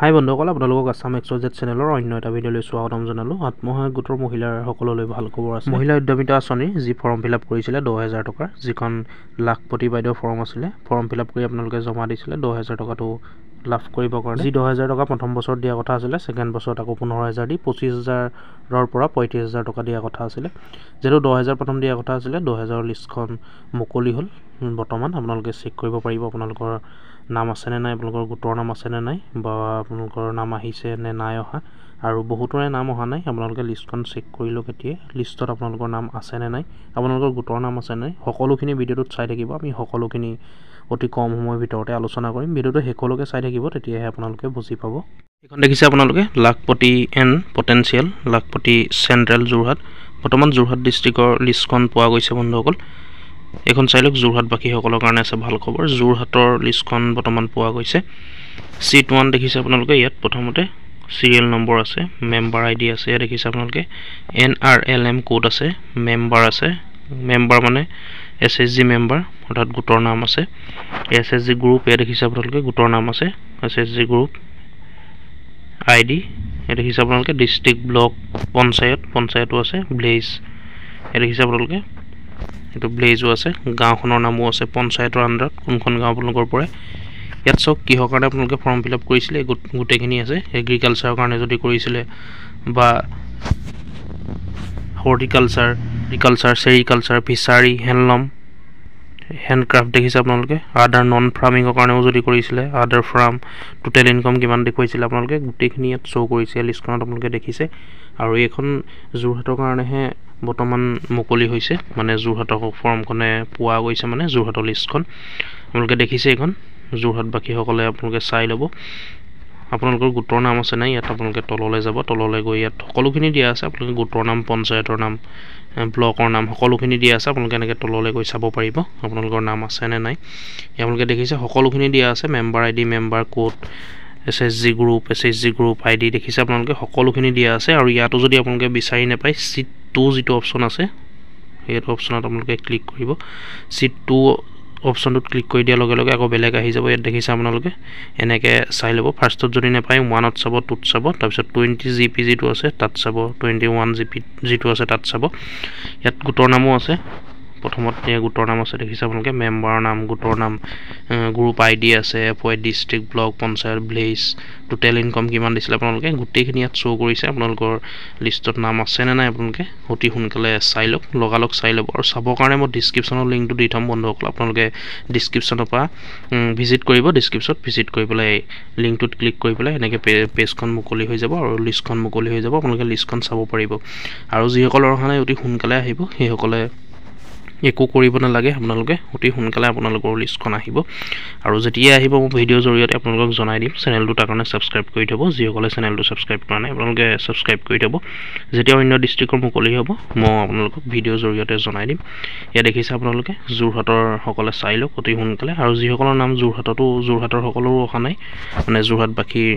হাই বন্ধুসকল, আপোনালোকক আছাম এক্সজেড চেনেলৰ অন্য এটা ভিডিঅ'লৈ স্বাগতম জনালোঁ। আত্মসহায়ক গোটৰ মহিলাসকললৈ ভাল খবৰ আছে। মহিলা উদ্যমিতা আঁচনিৰ যি ফৰ্ম ফিল আপ কৰিছিলে 10,000 টকাৰ, যিখন লাখপতি বাইদেউৰ ফৰ্ম আছিলে, ফৰ্ম ফিল আপ কৰি আপোনালোকে জমা দিছিলে 10,000 টকাটো লাভ কৰিবৰ কাৰণে। যি 10,000 টকা প্ৰথম বছৰত দিয়া কথা আছিলে, ছেকেণ্ড বছৰত আকৌ 15,000 দি 25,000ৰ পৰা 35,000 টকা দিয়া কথা আছিলে। যিহেতু 10,000 প্ৰথম দিয়া কথা আছিলে, 10,000ৰ লিষ্টখন মুকলি হ'ল। বৰ্তমান আপোনালোকে চেক কৰিব পাৰিব আপোনালোকৰ নাম আছেনে নাই, আপোনালোকৰ গোটৰ নাম আছেনে নাই, বা আপোনালোকৰ নাম আহিছে নে নাই অহা। আৰু বহুতৰে নাম অহা নাই, আপোনালোকে লিষ্টখন চেক কৰি লওক। এতিয়া লিষ্টত আপোনালোকৰ নাম আছেনে নাই, আপোনালোকৰ গোটৰ নাম আছে নাই, সকলোখিনি ভিডিঅ'টোত চাই থাকিব। আমি সকলোখিনি অতি কম সময়ৰ ভিতৰতে আলোচনা কৰিম। ভিডিঅ'টো শেষলৈকে চাই থাকিব, তেতিয়াহে আপোনালোকে বুজি পাব। এইখন দেখিছে আপোনালোকে, lakhpati and potential, lakhpati central Jorhat. বৰ্তমান যোৰহাট ডিষ্ট্ৰিক্টৰ লিষ্টখন পোৱা গৈছে বন্ধুসকল। এইখন চাই লওক, যোৰহাটবাসীসকলৰ কাৰণে আছে ভাল খবৰ। যোৰহাটৰ লিষ্টখন বৰ্তমান পোৱা গৈছে। চিট 1 দেখিছে আপোনালোকে, ইয়াত প্ৰথমতে চিৰিয়েল নম্বৰ আছে, মেম্বাৰ ID আছে। ইয়াত দেখিছে আপোনালোকে NRLM কোড আছে, মেম্বাৰ আছে। মেম্বাৰ মানে SHG মেম্বাৰ, অৰ্থাৎ গোটৰ নাম আছে। SHG গ্ৰুপ, ইয়াত দেখিছে আপোনালোকে গোটৰ নাম আছে, SHG গ্ৰুপ ID। ইয়াত দেখিছে আপোনালোকে ডিষ্ট্ৰিক্ট, ব্লক, পঞ্চায়তো আছে, ব্লেজ। ইয়াত দেখিছে আপোনালোকে এইটো ব্লেজো আছে, গাঁওখনৰ নামো আছে, পঞ্চায়তৰ আণ্ডাৰত কোনখন গাঁও আপোনালোকৰ পৰে। ইয়াত চাওক কিহৰ কাৰণে আপোনালোকে ফৰ্ম ফিল আপ কৰিছিলে, গোটেইখিনি আছে। এগ্ৰিকালচাৰৰ কাৰণে যদি কৰিছিলে, বা হৰ্টিকালচাৰ, চেৰিকালচাৰ, ফিচাৰী, হেণ্ডলম, হেণ্ডক্ৰাফ্ট দেখিছে আপোনালোকে। আদাৰ নন ফাৰ্মিঙৰ কাৰণেও যদি কৰিছিলে, আদাৰ ফাৰ্ম, টোটেল ইনকম কিমান দেখুৱাইছিলে আপোনালোকে, গোটেইখিনি ইয়াত শ্ব' কৰিছে লিষ্টখনত আপোনালোকে দেখিছে। আৰু এইখন যোৰহাটৰ কাৰণেহে বৰ্তমান মুকলি হৈছে, মানে যোৰহাটৰ ফৰ্মখনে পোৱা গৈছে, মানে যোৰহাটৰ লিষ্টখন আপোনালোকে দেখিছে। এইখন যোৰহাটবাসীসকলে আপোনালোকে চাই ল'ব, আপোনালোকৰ গোটৰ নাম আছে নাই। ইয়াত আপোনালোকে তললৈ যাব, তললৈ গৈ ইয়াত সকলোখিনি দিয়া আছে। আপোনালোকে গোটৰ নাম, পঞ্চায়তৰ নাম, ব্লকৰ নাম সকলোখিনি দিয়া আছে। আপোনালোকে এনেকৈ তললৈ গৈ চাব পাৰিব আপোনালোকৰ নাম আছে নে নাই। আপোনালোকে দেখিছে সকলোখিনি দিয়া আছে, member ID, member code, SHG group ID দেখিছে আপোনালোকে, সকলোখিনি দিয়া আছে। আৰু ইয়াতো যদি আপোনালোকে বিচাৰি নাপায়, চিট 2 যিটো অপশ্যন আছে, সেইটো অপশ্যনত আপোনালোকে ক্লিক কৰিব। চিট 2 অপশ্যনটোত ক্লিক কৰি দিয়াৰ লগে লগে আকৌ বেলেগ আহি যাব। ইয়াত দেখিছে আপোনালোকে, এনেকৈ চাই ল'ব। ফাৰ্ষ্টত যদি নাপায় 1ত চাব, 2ত চাব, তাৰপিছত 20 GB যিটো আছে তাত চাব, 21 GB যিটো আছে তাত চাব। ইয়াত গোটৰ নামো আছে, প্ৰথমত গোটৰ নাম আছে দেখিছে আপোনালোকে, মেম্বাৰৰ নাম, গোটৰ নাম, গ্ৰুপ ID আছে, FY, district, block, panchayat, village, total income কিমান দিছিলে আপোনালোকে, গোটেইখিনি ইয়াত শ্ব' কৰিছে। আপোনালোকৰ লিষ্টত নাম আছেনে নাই আপোনালোকে অতি সোনকালে চাই লওক, লগালগ চাই ল'ব। আৰু চাবৰ কাৰণে মই ডিছক্ৰিপশ্যনৰ লিংকটো দি থ'ম বন্ধুসকল, আপোনালোকে ডিছক্ৰিপশ্যনৰ পৰা ভিজিট কৰিব। ডিছক্ৰিপশ্যনত ভিজিট কৰি পেলাই লিংকটোত ক্লিক কৰি পেলাই এনেকৈ পেজখন মুকলি হৈ যাব, আৰু লিষ্টখন মুকলি হৈ যাব। আপোনালোকে লিষ্টখন চাব পাৰিব। আৰু যিসকলৰ অহা নাই অতি সোনকালে আহিব, সেইসকলে একো কৰিব নালাগে, আপোনালোকে অতি সোনকালে আপোনালোকৰ লিষ্টখন আহিব। আৰু যেতিয়াই আহিব মই ভিডিঅ'ৰ জৰিয়তে আপোনালোকক জনাই দিম। চেনেলটো তাৰ কাৰণে ছাবস্ক্ৰাইব কৰি থ'ব, যিসকলে চেনেলটো ছাবস্ক্ৰাইব কৰা নাই আপোনালোকে ছাবস্ক্ৰাইব কৰি থ'ব। যেতিয়া অন্য ডিষ্ট্ৰিক্টৰ মুকলি হ'ব, মই আপোনালোকক ভিডিঅ'ৰ জৰিয়তে জনাই দিম। ইয়াত দেখিছে আপোনালোকে, যোৰহাটৰ সকলে চাই লওক অতি সোনকালে। আৰু যিসকলৰ নাম যোৰহাটৰ সকলৰো অহা নাই, মানে যোৰহাটবাসীৰ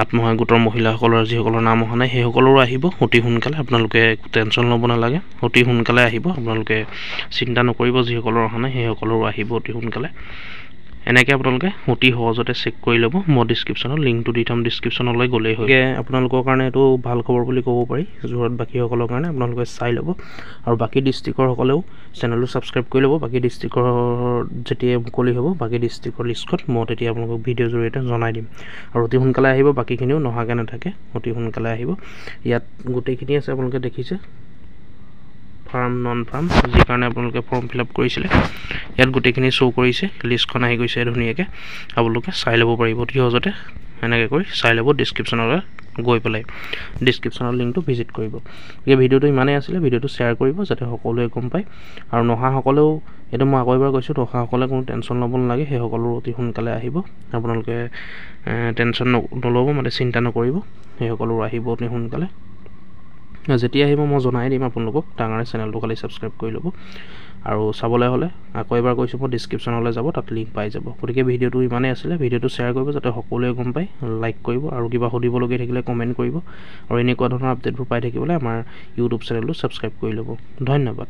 আত্মসহায়ক গোটৰ মহিলাসকলৰ যিসকলৰ নাম অহা নাই, সেইসকলৰো আহিব অতি সোনকালে। আপোনালোকে টেনশ্যন ল'ব নালাগে, অতি সোনকালে আহিব। আপোনালোকে চিন্তা নকৰিব, যিসকলৰ অহা নাই সেইসকলৰো আহিব অতি সোনকালে। এনেকৈ আপোনালোকে অতি সহজতে চেক কৰি ল'ব। মই ডিছক্ৰিপশ্যনত লিংকটো দি থ'ম, ডিছক্ৰিপশ্যনলৈ গ'লেই হয়। আপোনালোকৰ কাৰণে এইটো ভাল খবৰ বুলি ক'ব পাৰি, যোৰহাটবাসীসকলৰ কাৰণে। আপোনালোকে চাই ল'ব। আৰু বাকী ডিষ্ট্ৰিক্টৰ সকলেও চেনেলটো ছাবস্ক্ৰাইব কৰি ল'ব। বাকী ডিষ্ট্ৰিক্টৰ যেতিয়া মুকলি হ'ব, বাকী ডিষ্ট্ৰিক্টৰ লিষ্টখন মই তেতিয়া আপোনালোকক ভিডিঅ'ৰ জৰিয়তে জনাই দিম। আৰু অতি সোনকালে আহিব, বাকীখিনিও নহাকৈ নাথাকে, অতি সোনকালে আহিব। ইয়াত গোটেইখিনি আছে আপোনালোকে দেখিছে, ফাৰ্ম, নন ফাৰ্ম, যি কাৰণে আপোনালোকে ফৰ্ম ফিল আপ কৰিছিলে। ইয়াত গোটেইখিনি শ্ব' কৰিছে, লিষ্টখন আহি গৈছে ধুনীয়াকৈ। আপোনালোকে চাই ল'ব পাৰিব অতি সহজতে, এনেকৈ কৰি চাই ল'ব। ডিছক্ৰিপশ্যনলৈ গৈ পেলাই ডিছক্ৰিপশ্যনৰ লিংকটো ভিজিট কৰিব। গতিকে ভিডিঅ'টো ইমানেই আছিলে, ভিডিঅ'টো শ্বেয়াৰ কৰিব যাতে সকলোৱে গম পায়। আৰু নহাসকলেও, এইটো মই আকৌ এবাৰ কৈছোঁ, নহাসকলে কোনো টেনশ্যন ল'ব নালাগে, সেইসকলো অতি সোনকালে আহিব। আপোনালোকে টেনশ্যন নল'ব, মানে চিন্তা নকৰিব, সেইসকলো আহিব অতি সোনকালে। যেতিয়া আহিব মই জনাই দিম আপোনালোকক, তাৰ কাৰণে চেনেলটো খালি ছাবস্ক্ৰাইব কৰি ল'ব। আৰু চাবলৈ হ'লে আকৌ এবাৰ কৈছোঁ, মই ডিছক্ৰিপশ্যনলৈ যাব, তাত লিংক পাই যাব। গতিকে ভিডিঅ'টো ইমানেই আছিলে, ভিডিঅ'টো শ্বেয়াৰ কৰিব যাতে সকলোৱে গম পায়, লাইক কৰিব। আৰু কিবা সুধিবলগীয়া থাকিলে কমেণ্ট কৰিব। আৰু এনেকুৱা ধৰণৰ আপডেটবোৰ পাই থাকিবলৈ আমাৰ ইউটিউব চেনেলটো ছাবস্ক্ৰাইব কৰি ল'ব। ধন্যবাদ।